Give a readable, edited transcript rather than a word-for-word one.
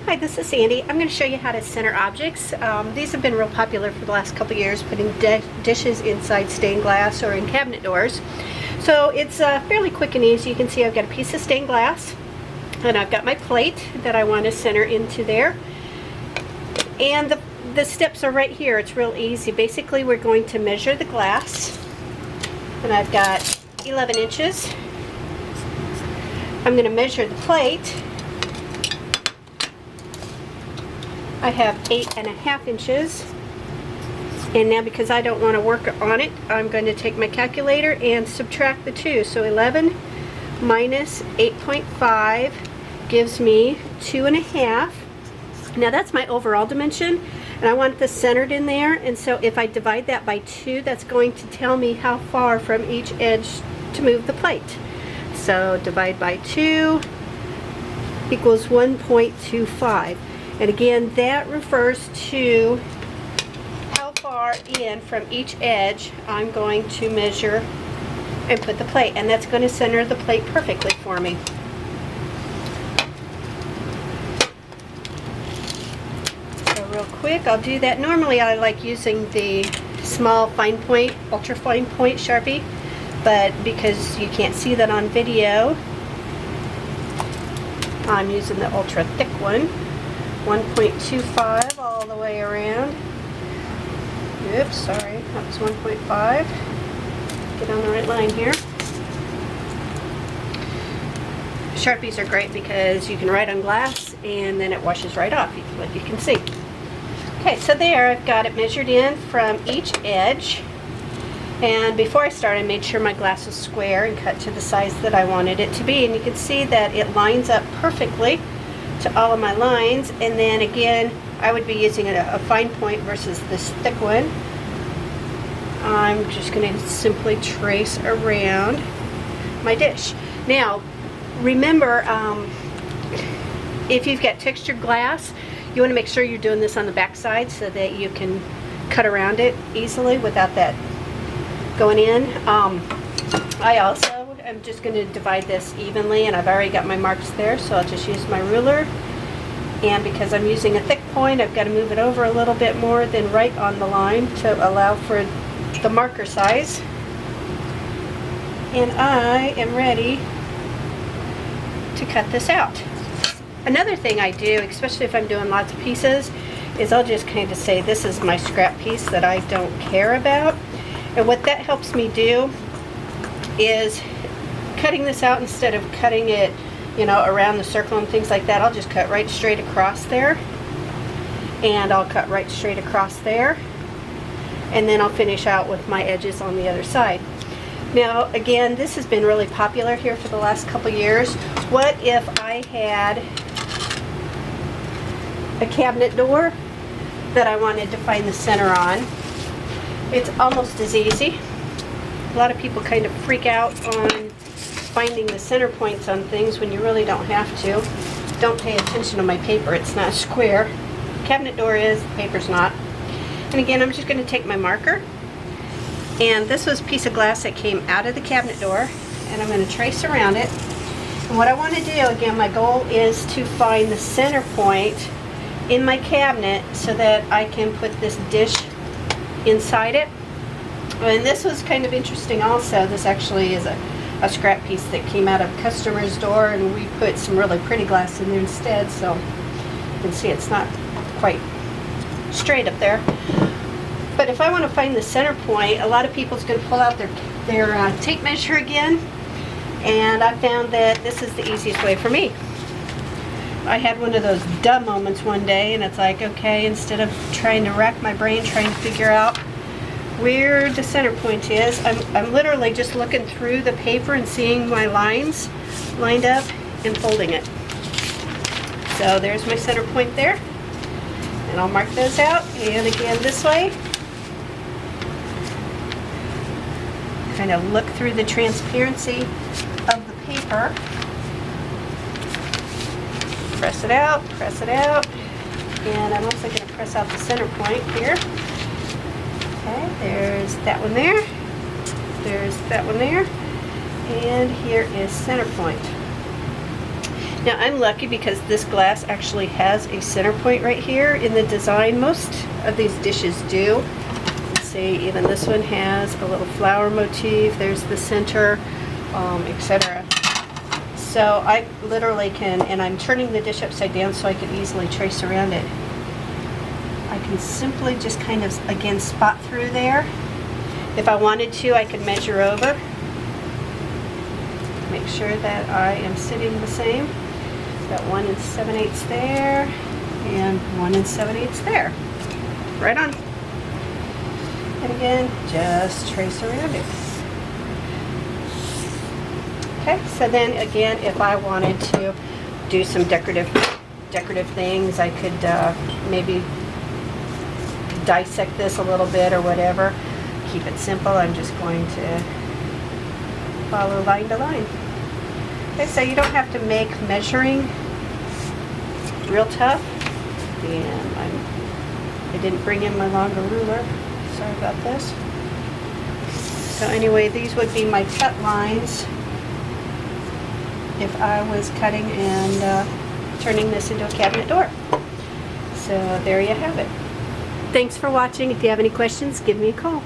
Hi, this is Sandy. I'm going to show you how to center objects. These have been real popular for the last couple years, putting dishes inside stained glass or in cabinet doors. So it's fairly quick and easy. You can see I've got a piece of stained glass and I've got my plate that I want to center into there. And the steps are right here. It's real easy. Basically, we're going to measure the glass, and I've got 11 inches. I'm going to measure the plate. I have 8.5 inches, and now because I don't want to work on it, I'm going to take my calculator and subtract the two. So 11 minus 8.5 gives me 2.5. Now that's my overall dimension, and I want this centered in there, and so if I divide that by 2, that's going to tell me how far from each edge to move the plate. So divide by 2 equals 1.25. And again, that refers to how far in from each edge I'm going to measure and put the plate. And that's going to center the plate perfectly for me. So real quick, I'll do that. Normally I like using the small fine point, ultra fine point Sharpie, but because you can't see that on video, I'm using the ultra thick one. 1.25 all the way around. Oops, sorry, that was 1.5. Get on the right line here. Sharpies are great because you can write on glass and then it washes right off, like you can see. Okay, so there I've got it measured in from each edge. And before I start, I made sure my glass was square and cut to the size that I wanted it to be. And you can see that it lines up perfectly to all of my lines. And then again, I would be using a fine point versus this thick one. I'm just going to simply trace around my dish. Now, remember, if you've got textured glass, you want to make sure you're doing this on the back side so that you can cut around it easily without that going in. I also am just going to divide this evenly, and I've already got my marks there, so I'll just use my ruler. And because I'm using a thick point, I've got to move it over a little bit more than right on the line to allow for the marker size. And I am ready to cut this out. Another thing I do, especially if I'm doing lots of pieces, is I'll just kind of say this is my scrap piece that I don't care about. And what that helps me do is cutting this out, instead of cutting it, you know, around the circle and things like that, I'll just cut right straight across there, and I'll cut right straight across there, and then I'll finish out with my edges on the other side. Now again, this has been really popular here for the last couple years. What if I had a cabinet door that I wanted to find the center on? It's almost as easy. A lot of people kind of freak out on finding the center points on things when you really don't have to. Don't pay attention to my paper. It's not square. Cabinet door is, the paper's not. And again, I'm just going to take my marker, and this was a piece of glass that came out of the cabinet door, and I'm going to trace around it. And what I want to do, again, my goal is to find the center point in my cabinet so that I can put this dish inside it. And this was kind of interesting also. This actually is a scrap piece that came out of a customer's door, and we put some really pretty glass in there instead, so you can see it's not quite straight up there. But if I want to find the center point, a lot of people's going to pull out their tape measure again, and I found that this is the easiest way for me. I had one of those dumb moments one day, and it's like, okay, instead of trying to rack my brain trying to figure out where the center point is, I'm literally just looking through the paper and seeing my lines lined up and folding it. So there's my center point there, and I'll mark those out. And again, this way, kind of look through the transparency of the paper. Press it out, and I'm also going to press out the center point here. Okay, there's that one there, there's that one there, and here is center point. Now I'm lucky because this glass actually has a center point right here in the design. Most of these dishes do. Let's see, even this one has a little flower motif. There's the center, etc. So I literally can, and I'm turning the dish upside down so I can easily trace around it. I can simply just kind of, again, spot through there. If I wanted to, I could measure over. Make sure that I am sitting the same. Got 1 7/8 there, and 1 7/8 there. Right on. And again, just trace around it. Okay, so then again, if I wanted to do some decorative things, I could maybe dissect this a little bit or whatever. Keep it simple. I'm just going to follow line to line. Okay, so you don't have to make measuring real tough. And I didn't bring in my longer ruler. Sorry about this. So anyway, these would be my cut lines if I was cutting and turning this into a cabinet door. So there you have it. Thanks for watching. If you have any questions, give me a call.